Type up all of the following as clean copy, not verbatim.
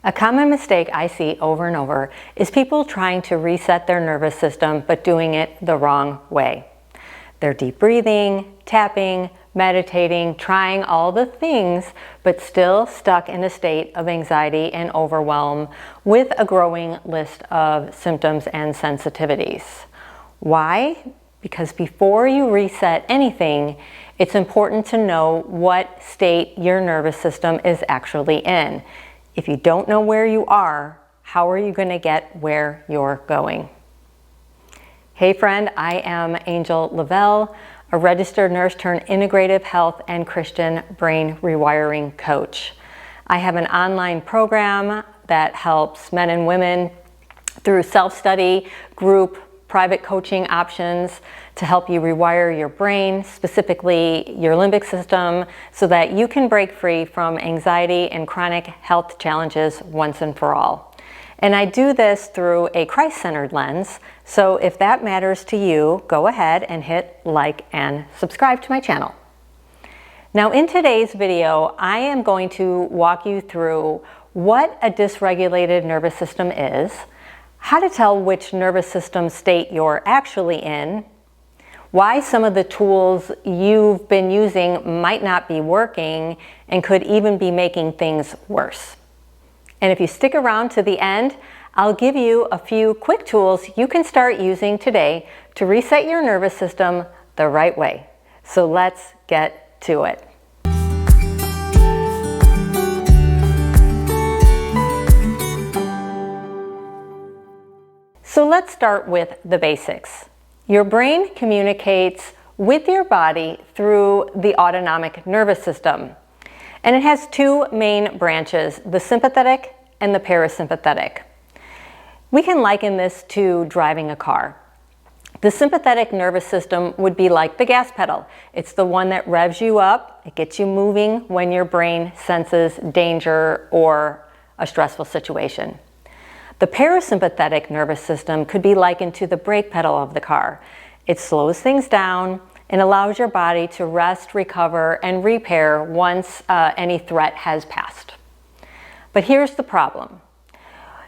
A common mistake I see over and over is people trying to reset their nervous system but doing it the wrong way. They're deep breathing, tapping, meditating, trying all the things, but still stuck in a state of anxiety and overwhelm with a growing list of symptoms and sensitivities. Why? Because before you reset anything, it's important to know what state your nervous system is actually in. If you don't know where you are, how are you going to get where you're going? Hey friend, I am Angel Lavelle, a registered nurse turned integrative health and Christian brain rewiring coach. I have an online program that helps men and women through self-study, group, private coaching options to help you rewire your brain, specifically your limbic system, so that you can break free from anxiety and chronic health challenges once and for all. And I do this through a Christ-centered lens, so if that matters to you, go ahead and hit like and subscribe to my channel. Now in today's video, I am going to walk you through what a dysregulated nervous system is, how to tell which nervous system state you're actually in, why some of the tools you've been using might not be working and could even be making things worse. And if you stick around to the end, I'll give you a few quick tools you can start using today to reset your nervous system the right way. So let's get to it. So let's start with the basics. Your brain communicates with your body through the autonomic nervous system. And it has two main branches, the sympathetic and the parasympathetic. We can liken this to driving a car. The sympathetic nervous system would be like the gas pedal. It's the one that revs you up. It gets you moving when your brain senses danger or a stressful situation. The parasympathetic nervous system could be likened to the brake pedal of the car. It slows things down and allows your body to rest, recover, and repair once any threat has passed. But here's the problem.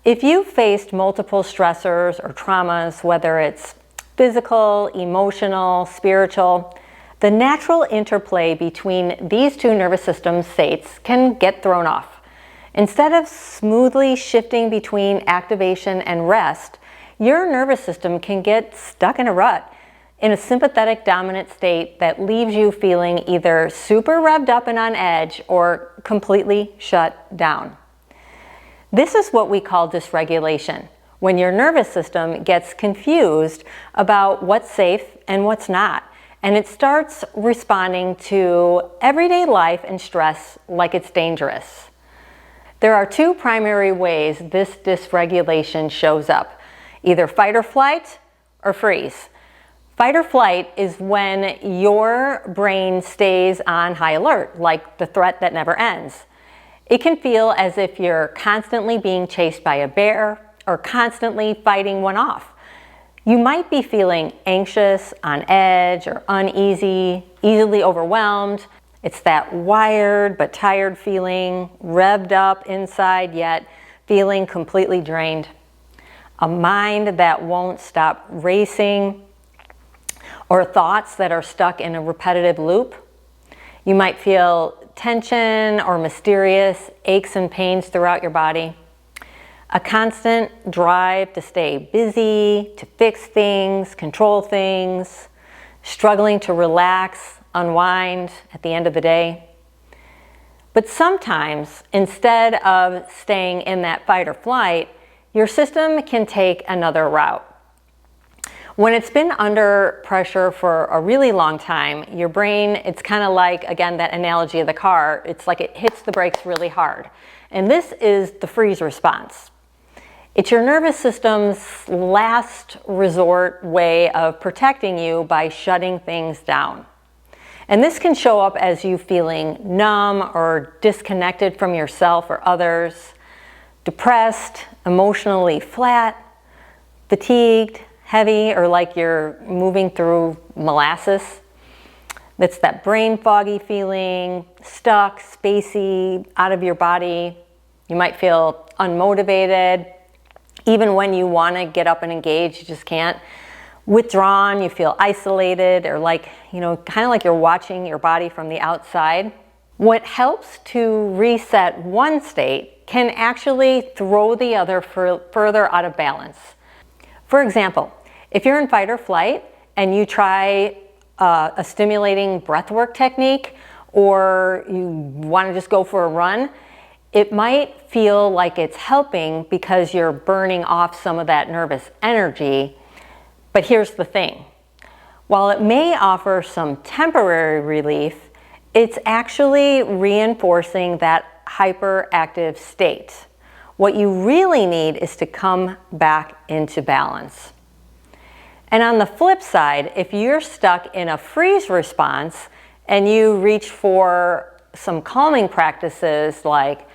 If you've faced multiple stressors or traumas, whether it's physical, emotional, spiritual, the natural interplay between these two nervous system states can get thrown off. Instead of smoothly shifting between activation and rest, your nervous system can get stuck in a rut, in a sympathetic dominant state that leaves you feeling either super revved up and on edge or completely shut down. This is what we call dysregulation, when your nervous system gets confused about what's safe and what's not, and it starts responding to everyday life and stress like it's dangerous. There are two primary ways this dysregulation shows up, either fight or flight or freeze. Fight or flight is when your brain stays on high alert, like the threat that never ends. It can feel as if you're constantly being chased by a bear or constantly fighting one off. You might be feeling anxious, on edge, or uneasy, easily overwhelmed. It's that wired but tired feeling, revved up inside yet feeling completely drained. A mind that won't stop racing, or thoughts that are stuck in a repetitive loop. You might feel tension or mysterious aches and pains throughout your body. A constant drive to stay busy, to fix things, control things, struggling to relax, unwind at the end of the day. But sometimes, instead of staying in that fight or flight, your system can take another route. When it's been under pressure for a really long time, your brain, it's kind of like, again, that analogy of the car, it's like it hits the brakes really hard. And this is the freeze response. It's your nervous system's last resort way of protecting you by shutting things down. And this can show up as you feeling numb or disconnected from yourself or others, depressed, emotionally flat, fatigued, heavy, or like you're moving through molasses. That's that brain foggy feeling, stuck, spacey, out of your body. You might feel unmotivated. Even when you want to get up and engage, you just can't. Withdrawn, you feel isolated, or like, kind of like you're watching your body from the outside. What helps to reset one state can actually throw the other further out of balance. For example, if you're in fight or flight and you try a stimulating breathwork technique, or you want to just go for a run, it might feel like it's helping because you're burning off some of that nervous energy. But here's the thing. While it may offer some temporary relief, it's actually reinforcing that hyperactive state. What you really need is to come back into balance. And on the flip side, if you're stuck in a freeze response and you reach for some calming practices like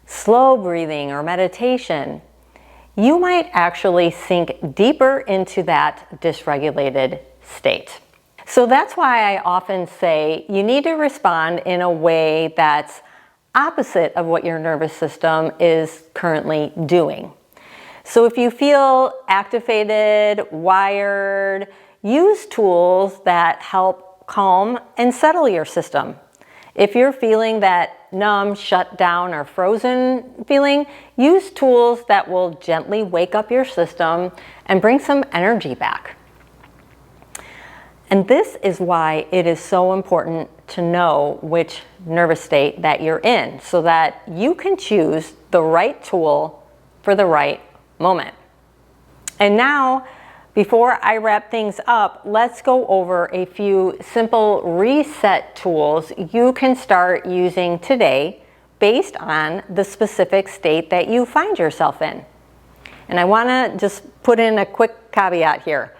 slow breathing or meditation, you might actually sink deeper into that dysregulated state. So that's why I often say you need to respond in a way that's opposite of what your nervous system is currently doing. So if you feel activated, wired, use tools that help calm and settle your system. If you're feeling that numb, shut down, or frozen feeling, use tools that will gently wake up your system and bring some energy back. And this is why it is so important to know which nervous state that you're in so that you can choose the right tool for the right moment. And now, before I wrap things up, let's go over a few simple reset tools you can start using today based on the specific state that you find yourself in. And I want to just put in a quick caveat here.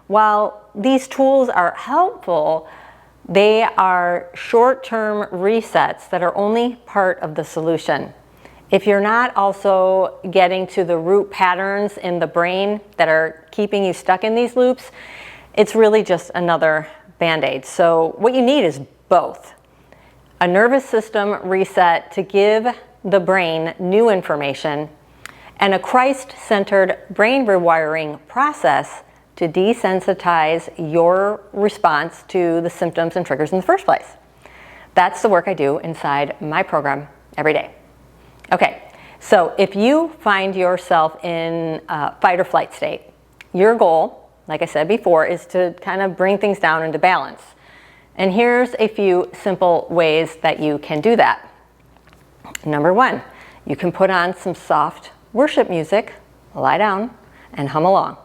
While these tools are helpful, they are short-term resets that are only part of the solution. If you're not also getting to the root patterns in the brain that are keeping you stuck in these loops, it's really just another Band-Aid. So what you need is both. A nervous system reset to give the brain new information, and a Christ-centered brain rewiring process to desensitize your response to the symptoms and triggers in the first place. That's the work I do inside my program every day. Okay, so if you find yourself in a fight or flight state, your goal, like I said before, is to kind of bring things down into balance. And here's a few simple ways that you can do that. Number one, you can put on some soft worship music, lie down, and hum along.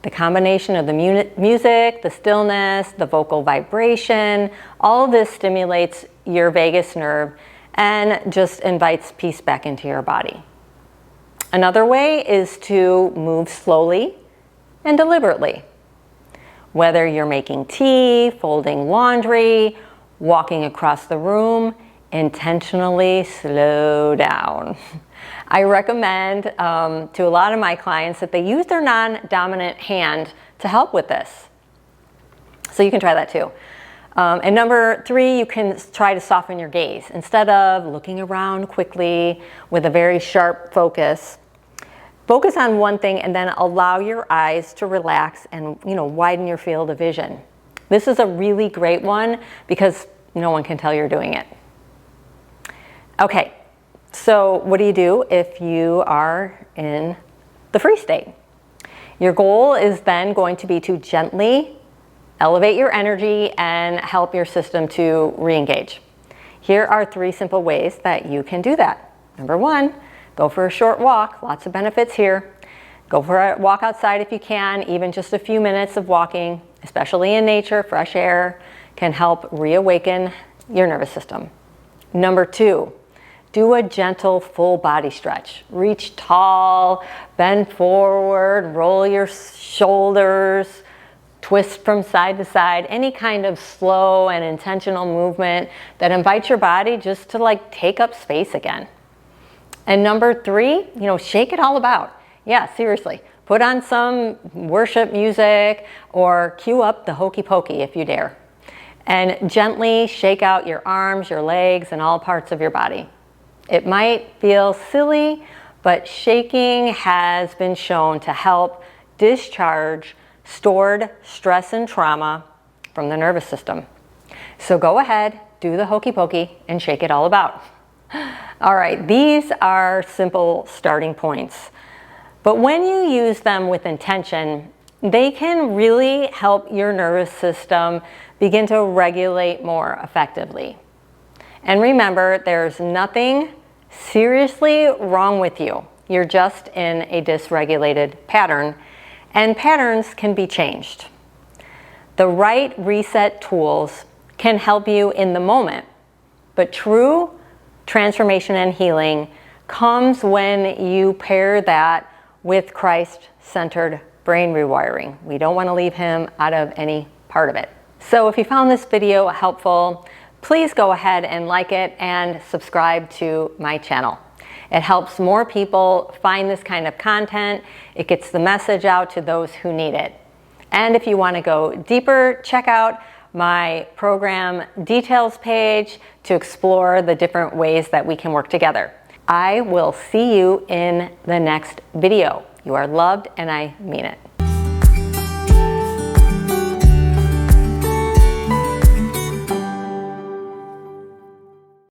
The combination of the music, the stillness, the vocal vibration, all of this stimulates your vagus nerve and just invites peace back into your body. Another way is to move slowly and deliberately. Whether you're making tea, folding laundry, walking across the room, intentionally slow down. I recommend to a lot of my clients that they use their non-dominant hand to help with this. So you can try that too. And number three, you can try to soften your gaze. Instead of looking around quickly with a very sharp focus, focus on one thing and then allow your eyes to relax and widen your field of vision. This is a really great one because no one can tell you're doing it. Okay, so what do you do if you are in the free state? Your goal is then going to be to gently elevate your energy and help your system to re-engage. Here are 3 simple ways that you can do that. Number 1, go for a short walk. Lots of benefits here. Go for a walk outside if you can. Even just a few minutes of walking, especially in nature, fresh air, can help reawaken your nervous system. Number 2, do a gentle full body stretch. Reach tall, bend forward, roll your shoulders, twist from side to side, any kind of slow and intentional movement that invites your body just to take up space again. And number 3, shake it all about. Yeah, seriously. Put on some worship music or cue up the hokey pokey if you dare. And gently shake out your arms, your legs, and all parts of your body. It might feel silly, but shaking has been shown to help discharge stored stress and trauma from the nervous system. So go ahead, do the hokey pokey, and shake it all about. All right, these are simple starting points, but when you use them with intention, they can really help your nervous system begin to regulate more effectively. And remember, there's nothing seriously wrong with you. You're just in a dysregulated pattern, and patterns can be changed. The right reset tools can help you in the moment, but true transformation and healing comes when you pair that with Christ-centered brain rewiring. We don't want to leave him out of any part of it. So if you found this video helpful, please go ahead and like it and subscribe to my channel. It helps more people find this kind of content. It gets the message out to those who need it. And if you want to go deeper, check out my program details page to explore the different ways that we can work together. I will see you in the next video. You are loved, and I mean it.